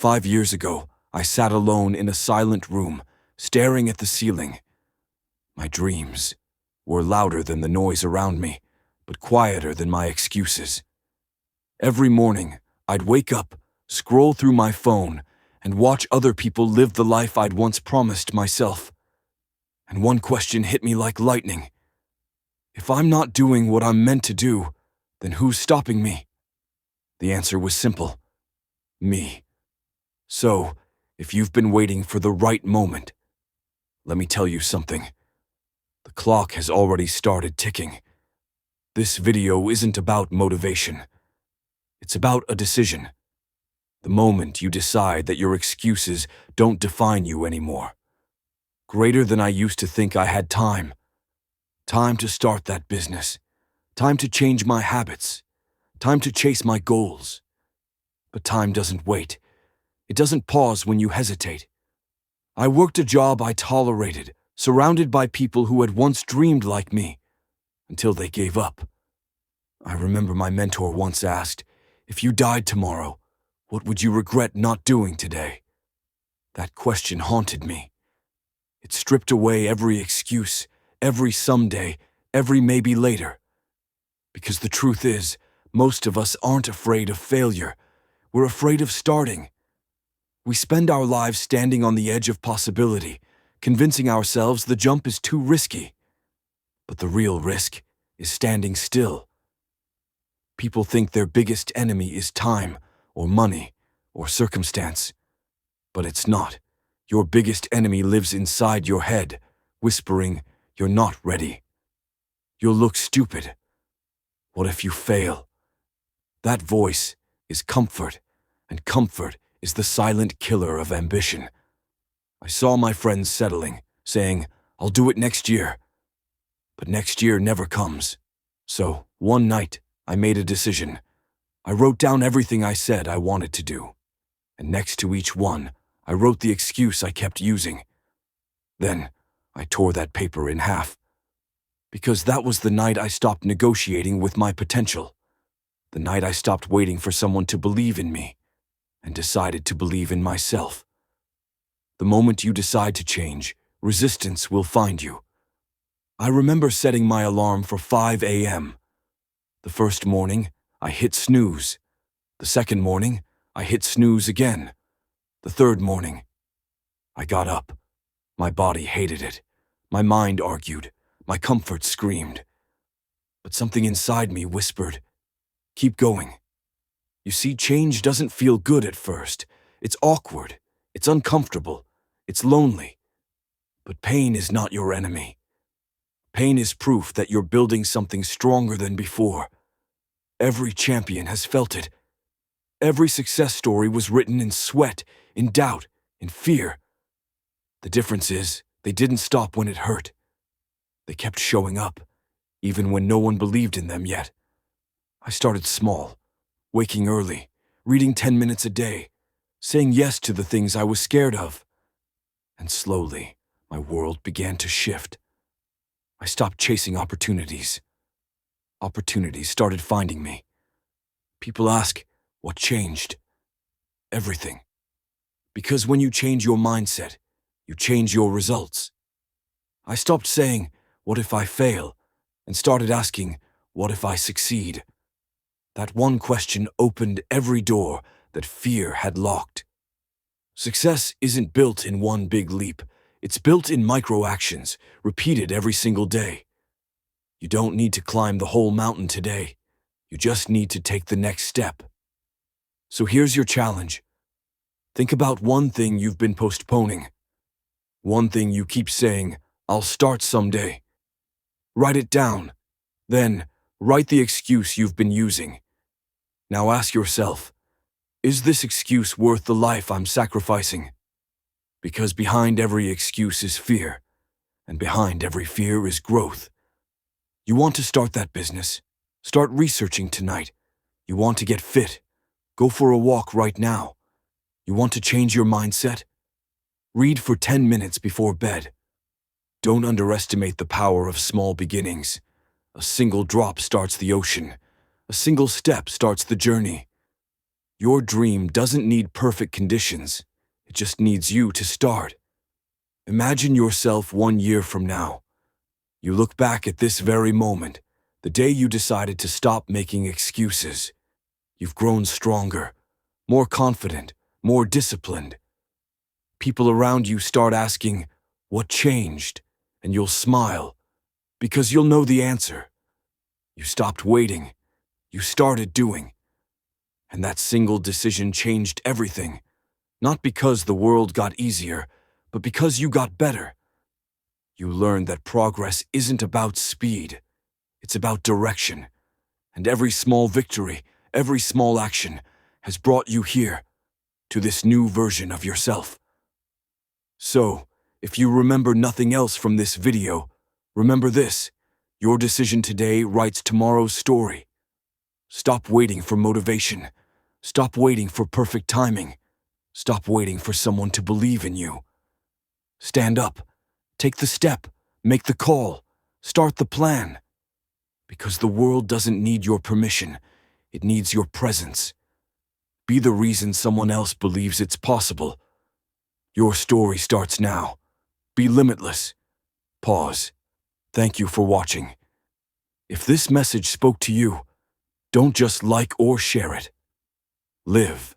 5 years ago, I sat alone in a silent room, staring at the ceiling. My dreams were louder than the noise around me, but quieter than my excuses. Every morning, I'd wake up, scroll through my phone, and watch other people live the life I'd once promised myself. And one question hit me like lightning. If I'm not doing what I'm meant to do, then who's stopping me? The answer was simple: me. So, if you've been waiting for the right moment, let me tell you something. The clock has already started ticking. This video isn't about motivation. It's about a decision. The moment you decide that your excuses don't define you anymore. Greater than I used to think I had time. Time to start that business. Time to change my habits. Time to chase my goals. But time doesn't wait. It doesn't pause when you hesitate. I worked a job I tolerated, surrounded by people who had once dreamed like me, until they gave up. I remember my mentor once asked, "If you died tomorrow, what would you regret not doing today?" That question haunted me. It stripped away every excuse, every someday, every maybe later. Because the truth is, most of us aren't afraid of failure. We're afraid of starting. We spend our lives standing on the edge of possibility, convincing ourselves the jump is too risky. But the real risk is standing still. People think their biggest enemy is time, or money, or circumstance. But it's not. Your biggest enemy lives inside your head, whispering, "You're not ready. You'll look stupid. What if you fail?" That voice is comfort, and comfort is the silent killer of ambition. I saw my friends settling, saying, "I'll do it next year." But next year never comes. So, one night, I made a decision. I wrote down everything I said I wanted to do. And next to each one, I wrote the excuse I kept using. Then, I tore that paper in half. Because that was the night I stopped negotiating with my potential. The night I stopped waiting for someone to believe in me, and decided to believe in myself. The moment you decide to change, resistance will find you. I remember setting my alarm for 5 a.m. The first morning, I hit snooze. The second morning, I hit snooze again. The third morning, I got up. My body hated it. My mind argued. My comfort screamed. But something inside me whispered, "Keep going." You see, change doesn't feel good at first. It's awkward. It's uncomfortable. It's lonely. But pain is not your enemy. Pain is proof that you're building something stronger than before. Every champion has felt it. Every success story was written in sweat, in doubt, in fear. The difference is, they didn't stop when it hurt. They kept showing up, even when no one believed in them yet. I started small, waking early, reading 10 minutes a day, saying yes to the things I was scared of. And slowly, my world began to shift. I stopped chasing opportunities. Opportunities started finding me. People ask, what changed? Everything. Because when you change your mindset, you change your results. I stopped saying, "What if I fail?" and started asking, "What if I succeed?" That one question opened every door that fear had locked. Success isn't built in one big leap. It's built in micro-actions, repeated every single day. You don't need to climb the whole mountain today. You just need to take the next step. So here's your challenge. Think about one thing you've been postponing. One thing you keep saying, "I'll start someday." Write it down. Then, write the excuse you've been using. Now ask yourself, is this excuse worth the life I'm sacrificing? Because behind every excuse is fear, and behind every fear is growth. You want to start that business? Start researching tonight. You want to get fit? Go for a walk right now. You want to change your mindset? Read for 10 minutes before bed. Don't underestimate the power of small beginnings. A single drop starts the ocean. A single step starts the journey. Your dream doesn't need perfect conditions. It just needs you to start. Imagine yourself 1 year from now. You look back at this very moment, the day you decided to stop making excuses. You've grown stronger, more confident, more disciplined. People around you start asking, "What changed?" And you'll smile, because you'll know the answer. You stopped waiting. You started doing. And that single decision changed everything. Not because the world got easier, but because you got better. You learned that progress isn't about speed. It's about direction. And every small victory, every small action has brought you here, to this new version of yourself. So, if you remember nothing else from this video, remember this: your decision today writes tomorrow's story. Stop waiting for motivation. Stop waiting for perfect timing. Stop waiting for someone to believe in you. Stand up. Take the step. Make the call. Start the plan. Because the world doesn't need your permission. It needs your presence. Be the reason someone else believes it's possible. Your story starts now. Be limitless. Pause. Thank you for watching. If this message spoke to you, don't just like or share it. Live.